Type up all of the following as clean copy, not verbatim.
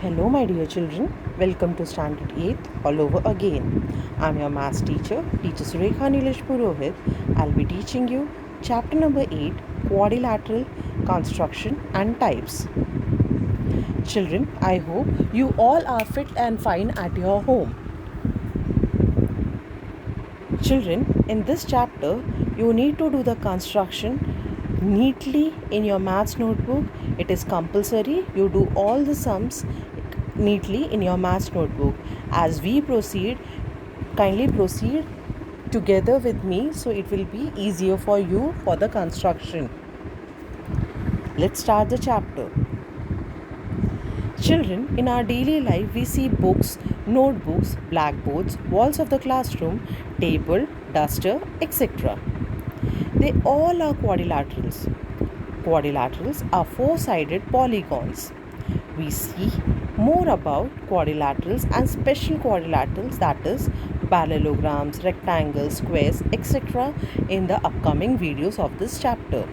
Hello, my dear children. Welcome to Standard 8th all over again. I'm your maths teacher, Teacher Surekha Nilesh Purohit. I'll be teaching you chapter number 8, Quadrilateral Construction and Types. Children, I hope you all are fit and fine at your home. Children, in this chapter, you need to do the construction neatly in your maths notebook. It is compulsory you do all the sums neatly in your maths notebook. As we proceed, kindly proceed together with me so it will be easier for you for the construction. Let's start the chapter. Children, in our daily life, we see books, notebooks, blackboards, walls of the classroom, table, duster, etc. They all are quadrilaterals. Quadrilaterals are four-sided polygons. We see more about quadrilaterals and special quadrilaterals, that is parallelograms, rectangles, squares, etc. in the upcoming videos of this chapter.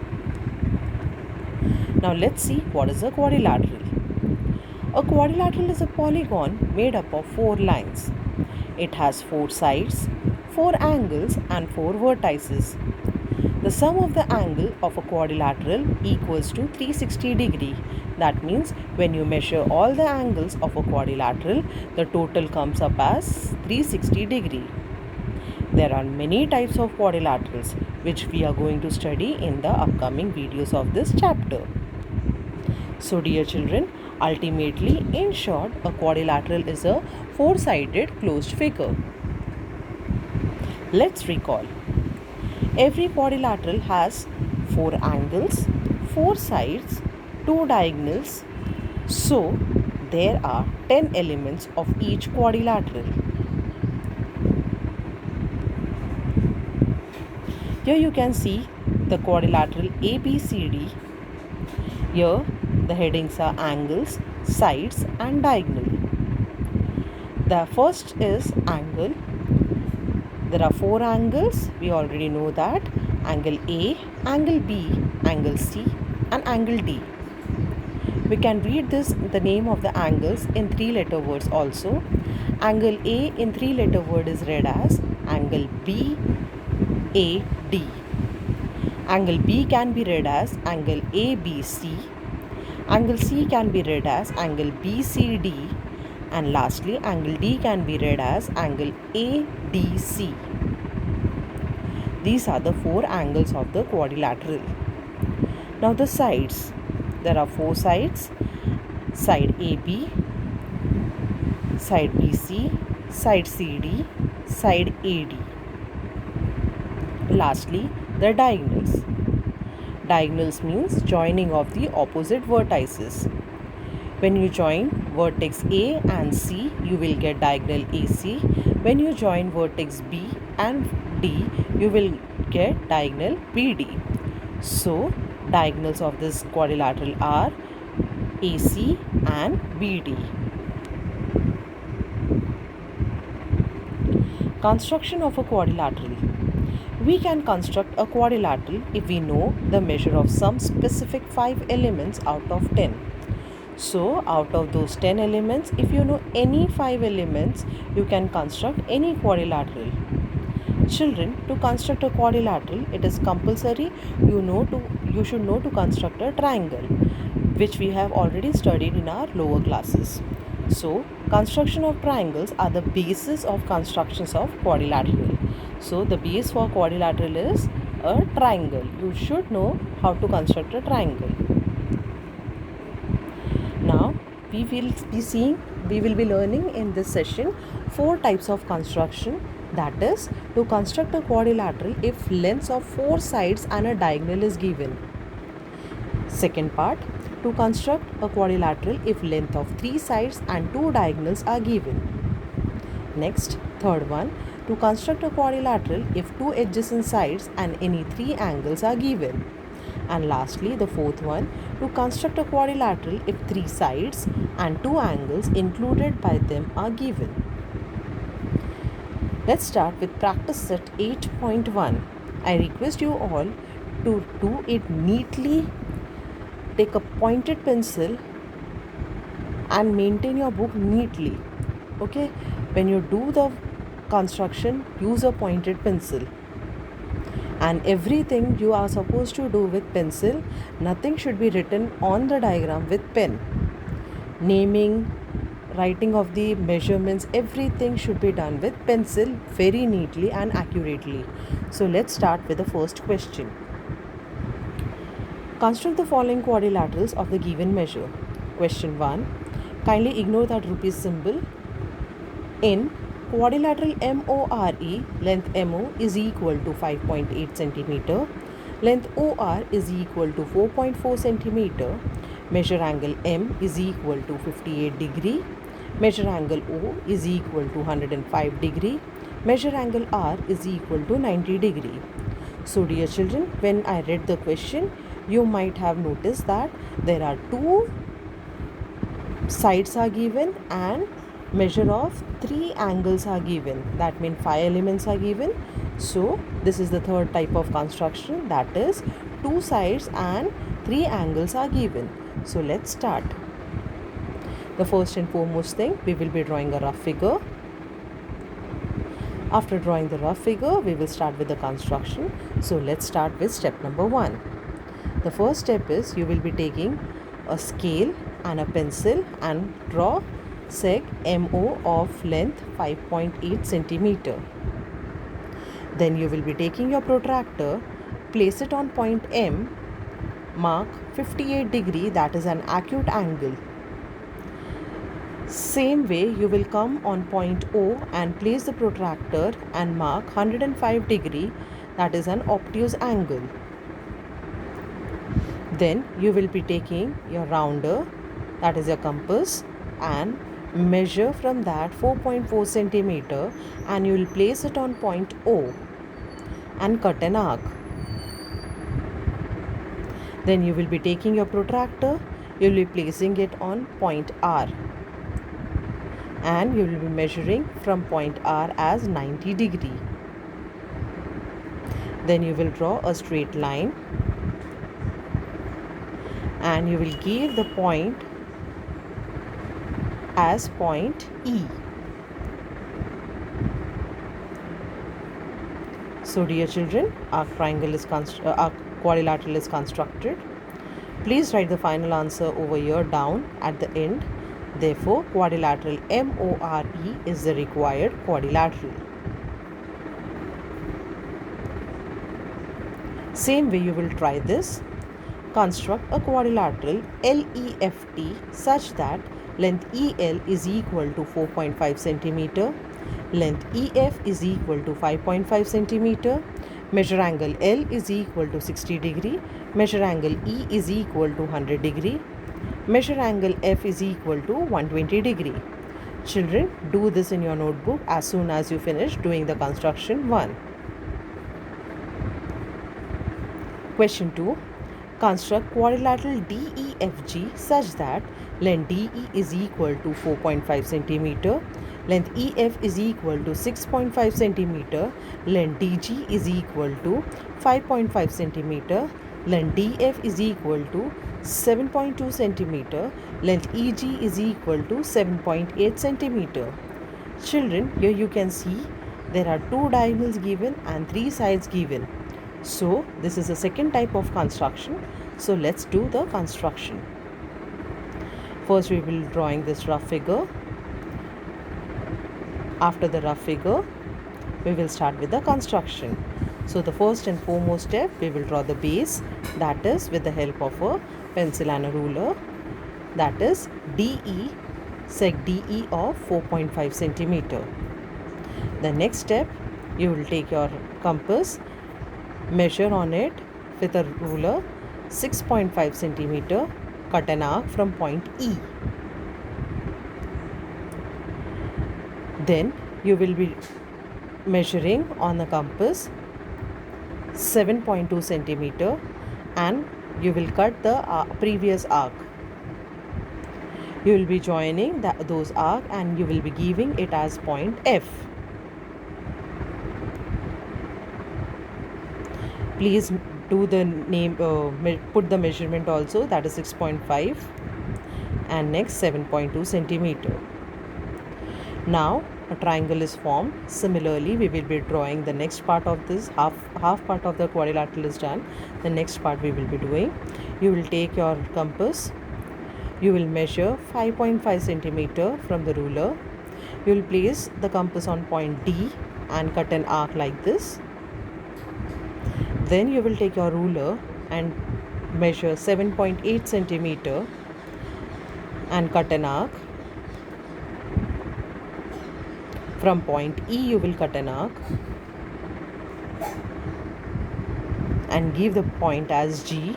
Now let's see what is a quadrilateral. A quadrilateral is a polygon made up of four lines. It has four sides, four angles and four vertices. The sum of the angle of a quadrilateral equals to 360 degree. That means when you measure all the angles of a quadrilateral, the total comes up as 360 degree. There are many types of quadrilaterals which we are going to study in the upcoming videos of this chapter. So dear children, ultimately, in short, a quadrilateral is a four-sided closed figure. Let's recall. Every quadrilateral has four angles, four sides, two diagonals. So, there are 10 elements of each quadrilateral. Here you can see the quadrilateral ABCD. Here the headings are angles, sides and diagonal. The first is angle. There are four angles. We already know that. Angle A, angle B, angle C and angle D. We can read the name of the angles in three-letter words also. Angle A in three-letter word is read as angle B, A, D. Angle B can be read as angle ABC. Angle C can be read as angle BCD. And lastly, angle D can be read as angle ADC. These are the four angles of the quadrilateral. Now the sides. There are four sides. Side AB, side BC, side CD, side AD. Lastly, the diagonals. Diagonals means joining of the opposite vertices. When you join vertex A and C, you will get diagonal AC. When you join vertex B and D, you will get diagonal BD. So, diagonals of this quadrilateral are AC and BD. Construction of a quadrilateral. We can construct a quadrilateral if we know the measure of some specific 5 elements out of 10. So, out of those 10 elements, if you know any 5 elements, you can construct any quadrilateral. Children, to construct a quadrilateral, it is compulsory you should know to construct a triangle, which we have already studied in our lower classes. So, construction of triangles are the basis of constructions of quadrilateral. So, the base for quadrilateral is a triangle. You should know how to construct a triangle. Now, we will be learning in this session 4 types of construction. That is, to construct a quadrilateral if lengths of 4 sides and a diagonal is given. Second part, to construct a quadrilateral if length of 3 sides and 2 diagonals are given. Next, third one, to construct a quadrilateral if 2 adjacent sides and any 3 angles are given. And lastly, the fourth one, to construct a quadrilateral if 3 sides and 2 angles included by them are given. Let's start with practice set 8.1. I request you all to do it neatly. Take a pointed pencil and maintain your book neatly. Okay, when you do the construction, use a pointed pencil, and everything you are supposed to do with pencil. Nothing should be written on the diagram with pen. Naming, writing of the measurements, everything should be done with pencil very neatly and accurately. So let's start with the first question. Construct the following quadrilaterals of the given measure. Question 1. Kindly ignore that rupees symbol. In quadrilateral MORE, length MO is equal to 5.8 centimeter, length OR is equal to 4.4 centimeter, measure angle M is equal to 58 degree, measure angle O is equal to 105 degree, measure angle R is equal to 90 degree. So dear children, when I read the question, you might have noticed that there are two sides are given and measure of 3 angles are given. That means 5 elements are given. So this is the third type of construction, that is 2 sides and 3 angles are given. So let's start. The first and foremost thing, we will be drawing a rough figure. After drawing the rough figure, we will start with the construction. So let's start with step number 1. The first step is you will be taking a scale and a pencil and draw seg MO of length 5.8 centimeter. Then you will be taking your protractor, place it on point M, mark 58 degree, that is an acute angle. Same way you will come on point O and place the protractor and mark 105 degree, that is an obtuse angle. Then you will be taking your rounder, that is your compass, and measure from that 4.4 centimeter and you will place it on point O and cut an arc. Then you will be taking your protractor, you will be placing it on point R and you will be measuring from point R as 90 degree. Then you will draw a straight line and you will give the point as point E. So dear children, our quadrilateral is constructed. Please write the final answer over here down at the end. Therefore, quadrilateral MORE is the required quadrilateral. Same way you will try this. Construct a quadrilateral LEFT such that length EL is equal to 4.5 centimeter, length EF is equal to 5.5 centimeter, measure angle L is equal to 60 degree, measure angle E is equal to 100 degree, measure angle F is equal to 120 degree. Children, do this in your notebook as soon as you finish doing the construction 1. Question 2. Construct quadrilateral DEFG such that length DE is equal to 4.5 centimeter, length EF is equal to 6.5 centimeter, length DG is equal to 5.5 centimeter, length DF is equal to 7.2 centimeter, length EG is equal to 7.8 centimeter. Children, here you can see there are 2 diagonals given and 3 sides given. So this is the second type of construction. So let's do the construction. First we will be drawing this rough figure. After the rough figure, we will start with the construction. So the first and foremost step, we will draw the base, that is with the help of a pencil and a ruler, that is DE, seg DE of 4.5 centimeter. The next step, you will take your compass, measure on it with a ruler 6.5 centimeter, cut an arc from point E. Then you will be measuring on the compass 7.2 centimeter and you will cut the previous arc. You will be joining those arcs and you will be giving it as point F. Please do the name, put the measurement also, that is 6.5. and next 7.2 centimeter. Now a triangle is formed. Similarly, we will be drawing the next part of this. Half part of the quadrilateral is done. The next part we will be doing. You will take your compass. You will measure 5.5 centimeter from the ruler. You will place the compass on point D and cut an arc like this. Then you will take your ruler and measure 7.8 centimeter and cut an arc. From point E you will cut an arc and give the point as G.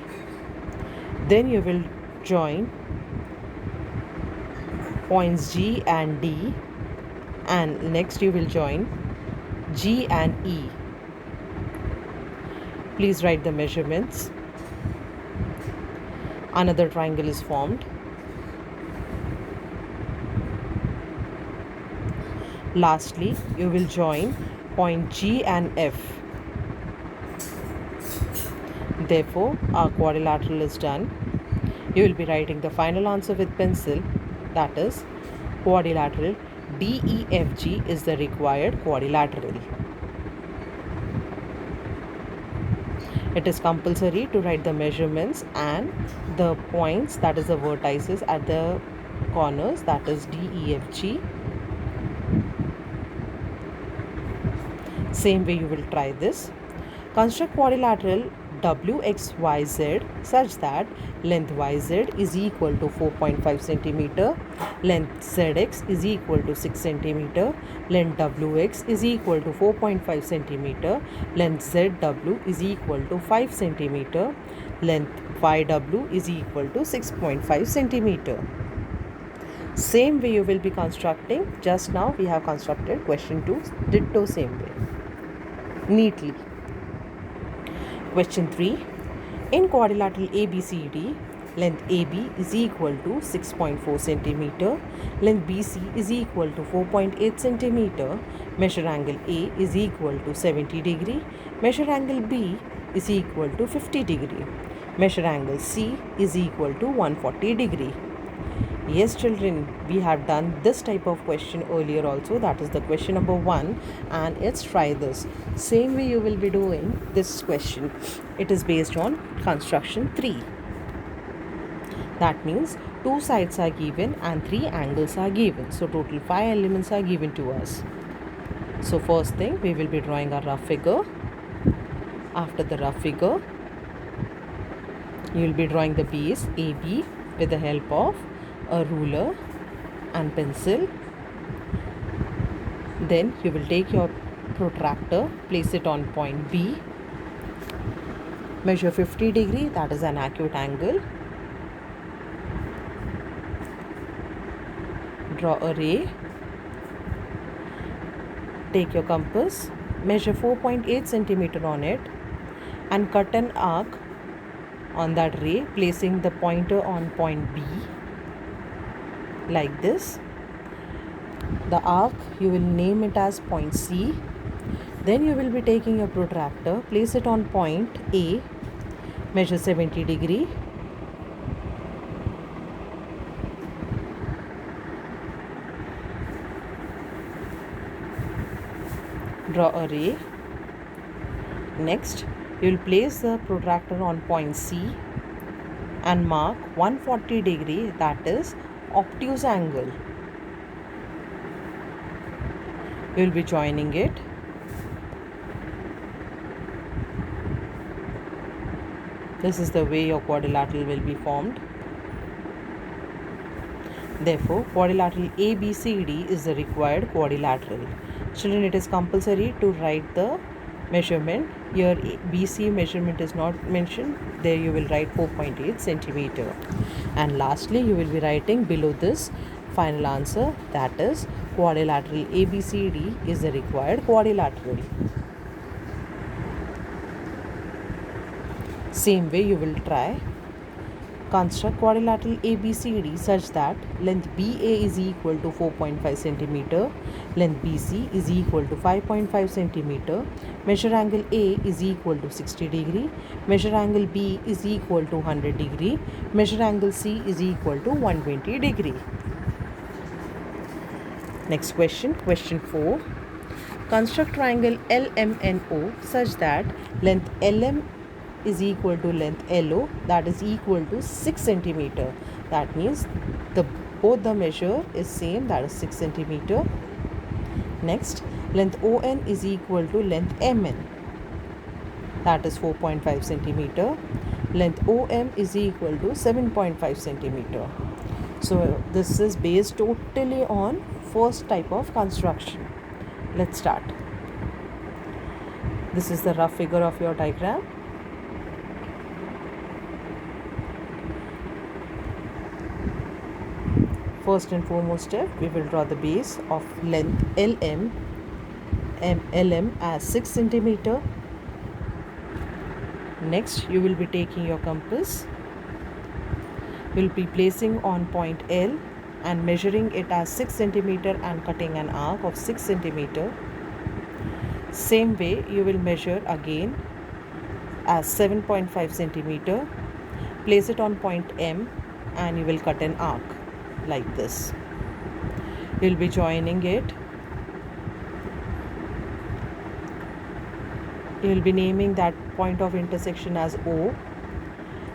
Then you will join points G and D, and next you will join G and E. Please write the measurements. Another triangle is formed. Lastly, you will join point G and F. Therefore, our quadrilateral is done. You will be writing the final answer with pencil, that is quadrilateral DEFG is the required quadrilateral. It is compulsory to write the measurements and the points, that is the vertices at the corners, that is DEFG. Same way you will try this. Construct quadrilateral WXYZ such that length YZ is equal to 4.5 centimeter, length ZX is equal to 6 centimeter, length WX is equal to 4.5 centimeter, length ZW is equal to 5 centimeter, length YW is equal to 6.5 centimeter. Same way you will be constructing. Just now we have constructed question 2, ditto same way, neatly. Question 3. In quadrilateral ABCD, length AB is equal to 6.4 centimeter, length BC is equal to 4.8 centimeter, measure angle A is equal to 70 degree, measure angle B is equal to 50 degree, measure angle C is equal to 140 degree. Yes children, we have done this type of question earlier also, that is the question number 1, and let's try this. Same way you will be doing this question. It is based on construction 3. That means 2 sides are given and 3 angles are given. So total 5 elements are given to us. So first thing, we will be drawing a rough figure. After the rough figure, you will be drawing the base AB with the help of a ruler and pencil. Then you will take your protractor, place it on point B, measure 50 degree, that is an acute angle. Draw a ray, take your compass, measure 4.8 centimeter on it and cut an arc on that ray, placing the pointer on point B like this. The arc you will name it as point C. Then you will be taking your protractor, place it on point A, measure 70 degree, draw a ray. Next, you will place the protractor on point C and mark 140 degree, that is obtuse angle. You will be joining it. This is the way your quadrilateral will be formed. Therefore, quadrilateral ABCD is the required quadrilateral. Children, it is compulsory to write the measurement. Here BC measurement is not mentioned. There you will write 4.8 centimeter. And lastly, you will be writing below this final answer, that is quadrilateral ABCD is the required quadrilateral. Same way you will try. Construct quadrilateral ABCD such that length BA is equal to 4.5 centimeter, length BC is equal to 5.5 centimeter, measure angle A is equal to 60 degree, measure angle B is equal to 100 degree, measure angle C is equal to 120 degree. Next question, question 4. Construct triangle LMNO such that length LM is equal to length LO, that is equal to 6 centimeter. That means both the measure is same, that is 6 centimeter. Next, length ON is equal to length MN, that is 4.5 centimeter. Length OM is equal to 7.5 centimeter. So this is based totally on first type of construction. Let's start. This is the rough figure of your diagram. First and foremost step, we will draw the base of length LM as 6 centimeter. Next, you will be taking your compass. You will be placing on point L and measuring it as 6 centimeter and cutting an arc of 6 centimeter. Same way, you will measure again as 7.5 centimeter. Place it on point M and you will cut an arc like this. You will be joining it. You will be naming that point of intersection as O.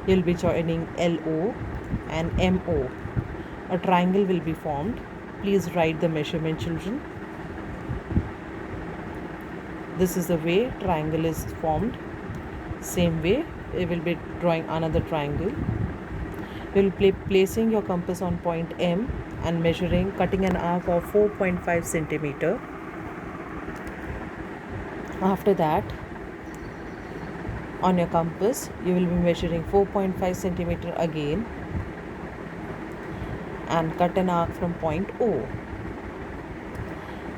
You will be joining LO and MO. A triangle will be formed. Please write the measurement, children. This is the way triangle is formed. Same way, we will be drawing another triangle. You will be placing your compass on point M and measuring, cutting an arc of 4.5 centimeter. After that, on your compass, you will be measuring 4.5 centimeter again and cut an arc from point O.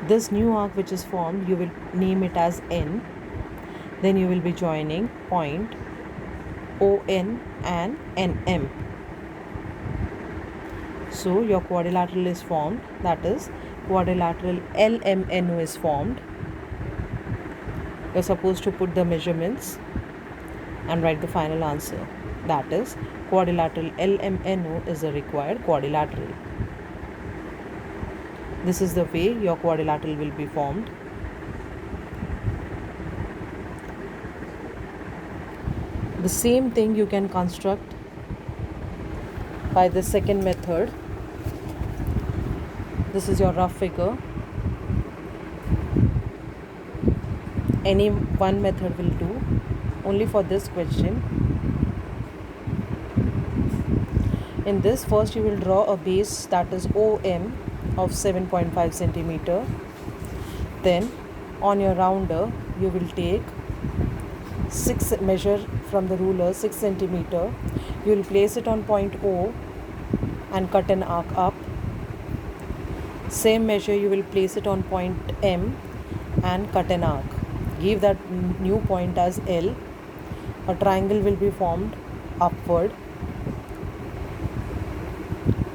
This new arc which is formed, you will name it as N. Then you will be joining point ON and NM. So your quadrilateral is formed, that is quadrilateral LMNO is formed. You are supposed to put the measurements and write the final answer. That is quadrilateral LMNO is the required quadrilateral. This is the way your quadrilateral will be formed. The same thing you can construct by the second method. This is your rough figure. Any one method will do. Only for this question. In this, first you will draw a base, that is OM of 7.5 centimeter. Then on your rounder, you will take measure from the ruler 6 centimeter. You will place it on point O and cut an arc up. Same measure, you will place it on point M and cut an arc. Give that new point as L. A triangle will be formed upward.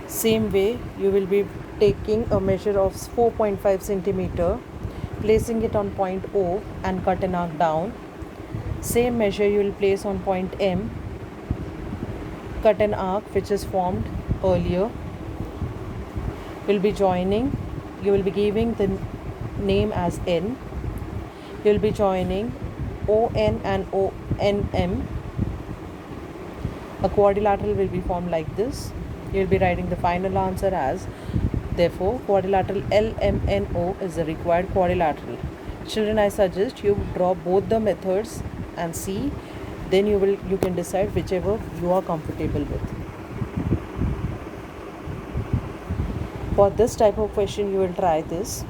Same way, you will be taking a measure of 4.5 centimeter, placing it on point O and cut an arc down. Same measure you will place on point M, cut an arc which is formed earlier. Will be joining. You will be giving the name as N. You will be joining ON and ONM. A quadrilateral will be formed like this. You will be writing the final answer as, therefore, quadrilateral LMNO is the required quadrilateral. Children, I suggest you draw both the methods and see. Then you can decide whichever you are comfortable with. For this type of question, you will try this.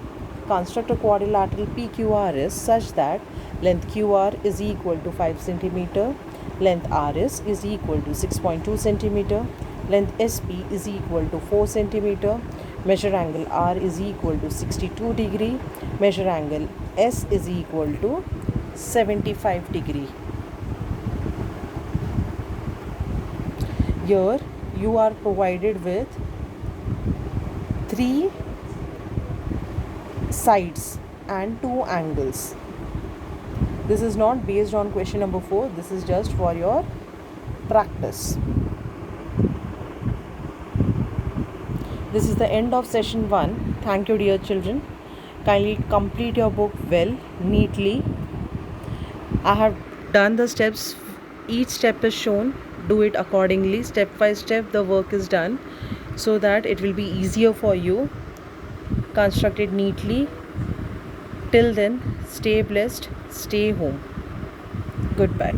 Construct a quadrilateral PQRS such that length QR is equal to 5 centimeter, length RS is equal to 6.2 centimeter, length SP is equal to 4 centimeter, measure angle R is equal to 62 degree, measure angle S is equal to 75 degree. Here you are provided with 3 sides and 2 angles. This is not based on question number 4. This is just for your practice. This is the end of session 1. Thank you, dear children. Kindly complete your book well, neatly. I have done the steps. Each step is shown. Do it accordingly. Step by step the work is done so that it will be easier for you. Construct it neatly. Till then, stay blessed, stay home. Goodbye.